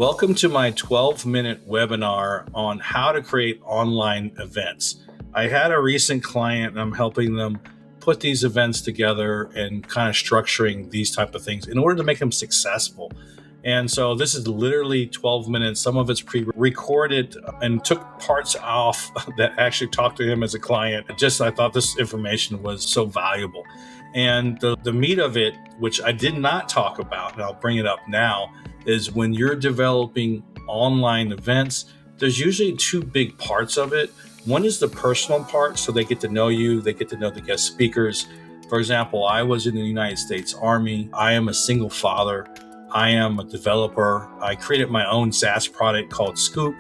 Welcome to my 12-minute webinar on how to create online events. I had a recent client and I'm helping them put these events together and kind of structuring these type of things in order to make them successful. And so this is literally 12 minutes. Some of it's pre-recorded and took parts off that actually talked to him as a client. I thought this information was so valuable. And the meat of it, which I did not talk about, and I'll bring it up now, is when you're developing online events, there's usually two big parts of it. One is the personal part, so they get to know you, they get to know the guest speakers. For example, I was in the United States Army. I am a single father. I am a developer. I created my own SaaS product called Scoop.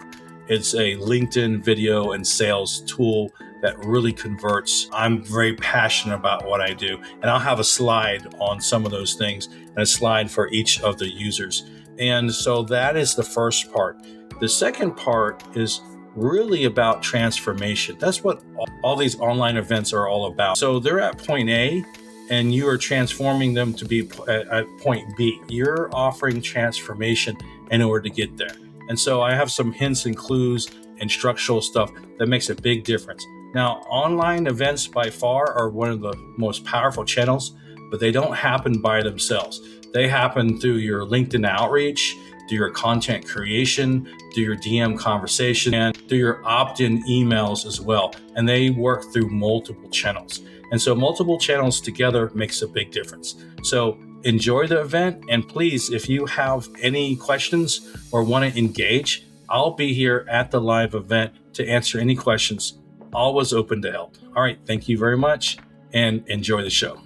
It's a LinkedIn video and sales tool that really converts. I'm very passionate about what I do, and I'll have a slide on some of those things and a slide for each of the users. And so that is the first part. The second part is really about transformation. That's what all these online events are all about. So they're at point A and you are transforming them to be at point B. You're offering transformation in order to get there. And so I have some hints and clues and structural stuff that makes a big difference. Now, online events by far are one of the most powerful channels, but they don't happen by themselves. They happen through your LinkedIn outreach, through your content creation, through your DM conversation, and through your opt-in emails as well. And they work through multiple channels. And so multiple channels together makes a big difference. So enjoy the event. And please, if you have any questions or want to engage, I'll be here at the live event to answer any questions. Always open to help. All right. Thank you very much and enjoy the show.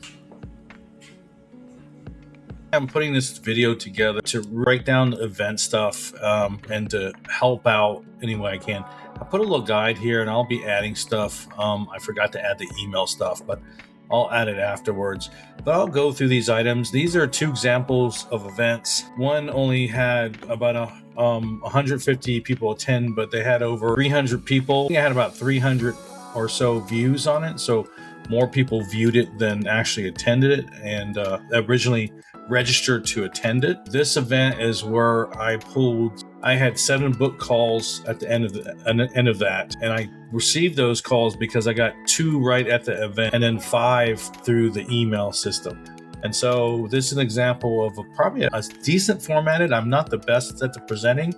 I'm putting this video together to write down event stuff and to help out any way I can. I put a little guide here and I'll be adding stuff. I forgot to add the email stuff, but I'll add it afterwards. But I'll go through these items. These are two examples of events. One only had about 150 people attend, but they had over 300 people. I had about 300 or so views on it. So more people viewed it than actually attended it and originally registered to attend it. This event is where I had 7 book calls at the end of that, and I received those calls because I got 2 right at the event and then 5 through the email system. And so this is an example of probably a decent formatted. I'm not the best at the presenting,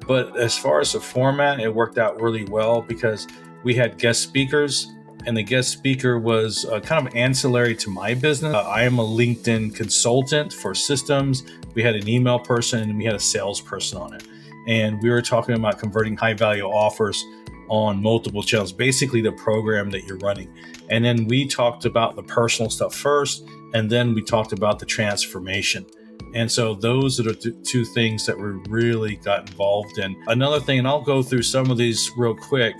but as far as the format, it worked out really well because we had guest speakers. And the guest speaker was kind of ancillary to my business. I am a LinkedIn consultant for systems. We had an email person and we had a salesperson on it. And we were talking about converting high value offers on multiple channels, basically the program that you're running. And then we talked about the personal stuff first, and then we talked about the transformation. And so those are the two things that we really got involved in. Another thing, and I'll go through some of these real quick,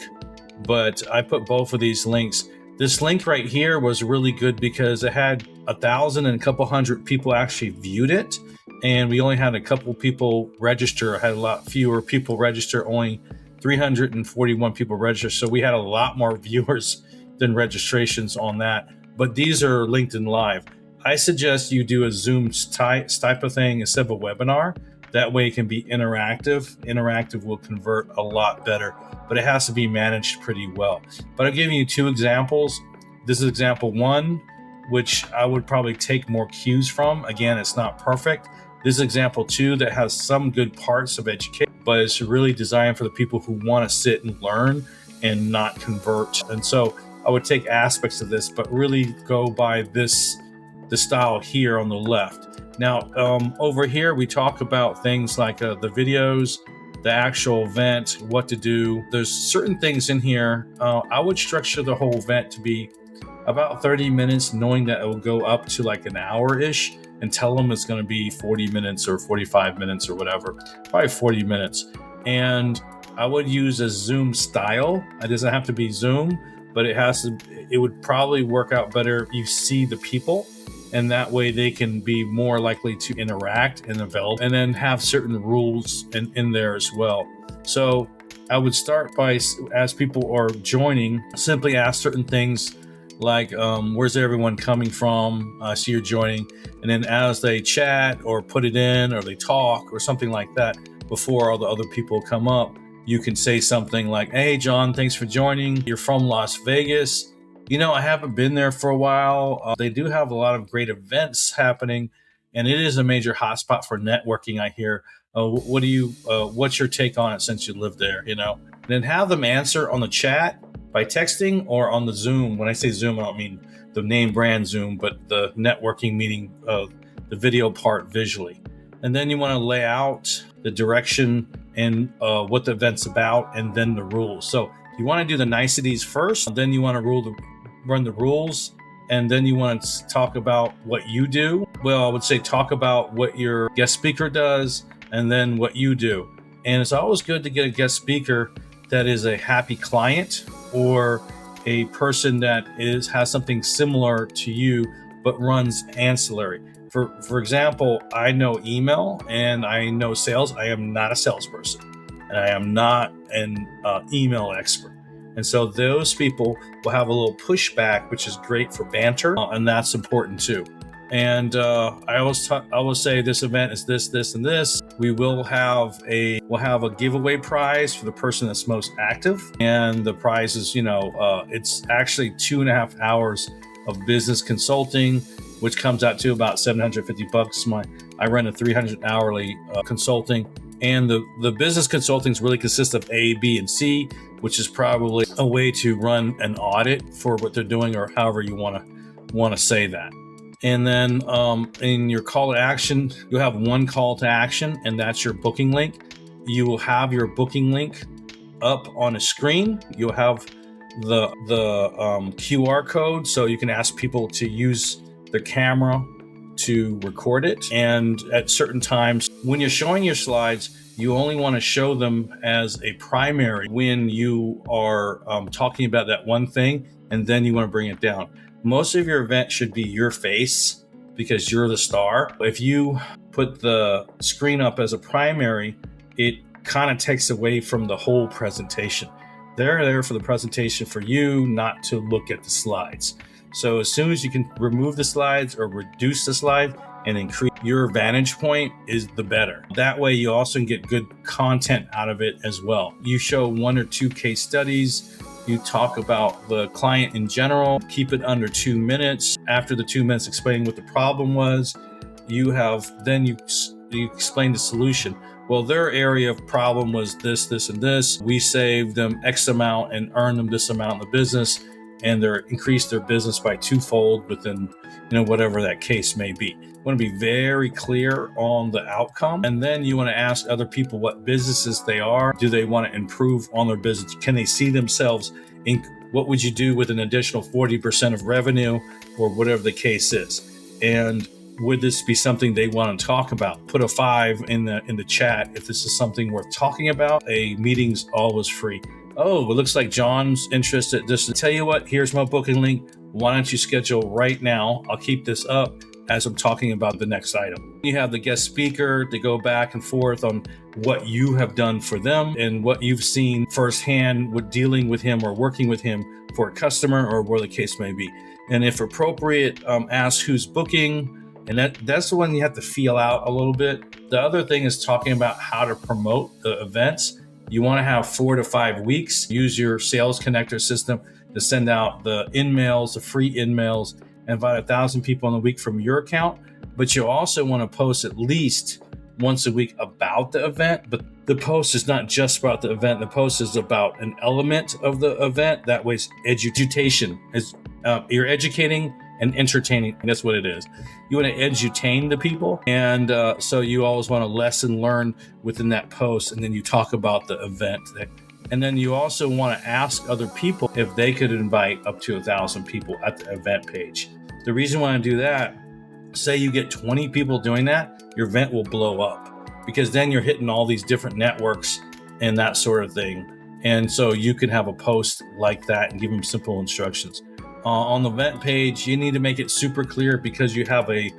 but I put both of these links. This link right here was really good because it had 1,000 and a couple hundred people actually viewed it. And we only had a couple people register. I had a lot fewer people register, only 341 people register. So we had a lot more viewers than registrations on that. But these are LinkedIn Live. I suggest you do a Zoom type of thing instead of a webinar. That way it can be interactive. Interactive will convert a lot better, but it has to be managed pretty well. But I'll give you 2 examples. This is example 1, which I would probably take more cues from. Again, it's not perfect. This is example 2 that has some good parts of education, but it's really designed for the people who want to sit and learn and not convert. And so I would take aspects of this, but really go by the style here on the left. Now, over here, we talk about things like the videos, the actual event, what to do. There's certain things in here. I would structure the whole event to be about 30 minutes, knowing that it will go up to like an hour-ish, and tell them it's going to be 40 minutes or 45 minutes or whatever, probably 40 minutes. And I would use a Zoom style. It doesn't have to be Zoom, but it would probably work out better if you see the people. And that way they can be more likely to interact and develop, and then have certain rules in there as well. So I would start by, as people are joining, simply ask certain things like, where's everyone coming from? I see you're joining. And then as they chat or put it in or they talk or something like that, before all the other people come up, you can say something like, "Hey, John, thanks for joining. You're from Las Vegas. I haven't been there for a while. They do have a lot of great events happening, and it is a major hotspot for networking, I hear. What's your take on it since you live there? And then have them answer on the chat by texting or on the Zoom. When I say Zoom, I don't mean the name brand Zoom, but the networking meeting, the video part visually. And then you want to lay out the direction and what the event's about, and then the rules. So you want to do the niceties first, then you want to run the rules, and then you want to talk about what you do. Well, I would say talk about what your guest speaker does, and then what you do. And it's always good to get a guest speaker that is a happy client or a person that has something similar to you but runs ancillary. For example, I know email and I know sales. I am not a salesperson, and I am not an email expert. And so those people will have a little pushback, which is great for banter, and that's important too. And I always say this event is this, and this. We'll have a giveaway prize for the person that's most active, and the prize is it's actually 2.5 hours of business consulting, which comes out to about $750. I run a 300 hourly consulting, and the business consultings really consist of A, B, and C, which is probably a way to run an audit for what they're doing, or however you want to say that. And then in your call to action, you'll have one call to action, and that's your booking link. You will have your booking link up on a screen. You'll have the QR code, so you can ask people to use the camera to record it. And at certain times, when you're showing your slides, you only want to show them as a primary when you are talking about that one thing, and then you want to bring it down. Most of your event should be your face because you're the star. If you put the screen up as a primary, it kind of takes away from the whole presentation. They're there for the presentation for you, not to look at the slides. So as soon as you can remove the slides or reduce the slide and increase your vantage point, is the better. That way you also can get good content out of it as well. You show 1 or 2 case studies. You talk about the client in general, keep it under 2 minutes. After the 2 minutes explaining what the problem was, you explain the solution. Well, their area of problem was this, and this. We saved them X amount and earned them this amount in the business, and they increased their business by 2-fold within, whatever that case may be. You want to be very clear on the outcome, and then you want to ask other people what businesses they are. Do they want to improve on their business? Can they see themselves in what would you do with an additional 40% of revenue, or whatever the case is? And would this be something they want to talk about? Put a 5 in the chat if this is something worth talking about. A meeting's always free. Oh, it looks like John's interested. Just to tell you what, here's my booking link. Why don't you schedule right now? I'll keep this up as I'm talking about the next item. You have the guest speaker to go back and forth on what you have done for them and what you've seen firsthand with dealing with him or working with him for a customer, or where the case may be. And if appropriate, ask who's booking. And that's the one you have to feel out a little bit. The other thing is talking about how to promote the events. You want to have 4 to 5 weeks. Use your sales connector system to send out the in-mails, the free in-mails, and invite 1,000 people in a week from your account. But you also want to post at least once a week about the event. But the post is not just about the event. The post is about an element of the event. That way it's education. You're educating and entertaining. That's what it is. You want to edutain the people. And so you always want to lesson learn within that post. And then you talk about the event. And then you also want to ask other people if they could invite up to 1,000 people at the event page. The reason why I do that, say you get 20 people doing that, your event will blow up, because then you're hitting all these different networks and that sort of thing. And so you can have a post like that and give them simple instructions. On the event page, you need to make it super clear, because you have a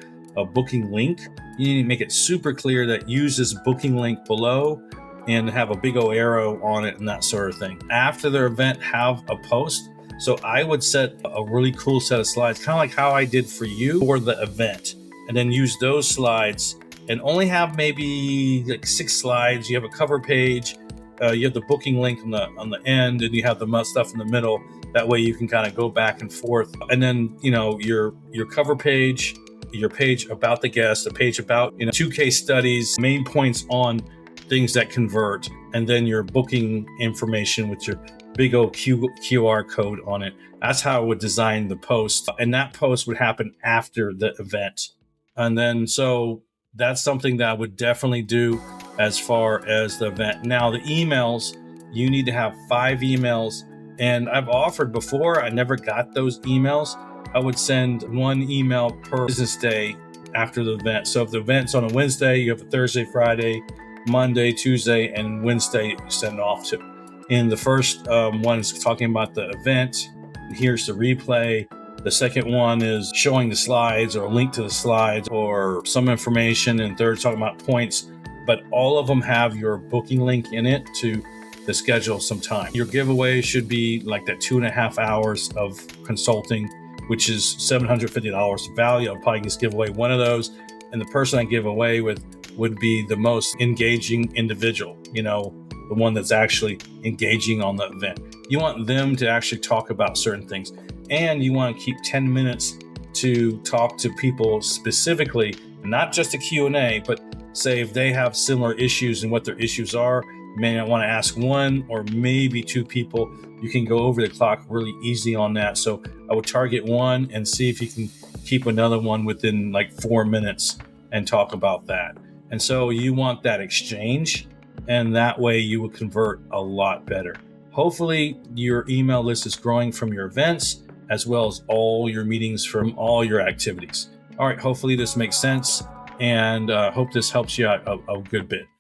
booking link. You need to make it super clear that use this booking link below and have a big old arrow on it and that sort of thing. After their event, have a post. So I would set a really cool set of slides, kind of like how I did for you for the event, and then use those slides and only have maybe like 6 slides. You have a cover page, you have the booking link on the end, and you have the stuff in the middle. That way you can kind of go back and forth. And then, your cover page, your page about the guest, a page about 2 case studies, main points on things that convert, and then your booking information with your big old QR code on it. That's how I would design the post, and that post would happen after the event. And then so that's something that I would definitely do as far as the event. Now the emails, you need to have 5 emails, and I've offered before, I never got those emails. I would send 1 email per business day after the event. So if the event's on a Wednesday, you have a Thursday, Friday, Monday, Tuesday, and Wednesday you send it off to. And the first one is talking about the event. Here's the replay. The second one is showing the slides or a link to the slides or some information. And third, talking about points. But all of them have your booking link in it to schedule some time. Your giveaway should be like that 2.5 hours of consulting, which is $750 value. I'll probably just give away one of those. And the person I give away with would be the most engaging individual, the one that's actually engaging on the event. You want them to actually talk about certain things. And you want to keep 10 minutes to talk to people specifically, not just a Q&A, but say if they have similar issues and what their issues are. You may not want to ask 1 or maybe 2 people. You can go over the clock really easy on that. So I would target 1 and see if you can keep another one within like 4 minutes and talk about that. And so you want that exchange, and that way you will convert a lot better. Hopefully your email list is growing from your events as well as all your meetings from all your activities. All right, hopefully this makes sense, and hope this helps you out a good bit.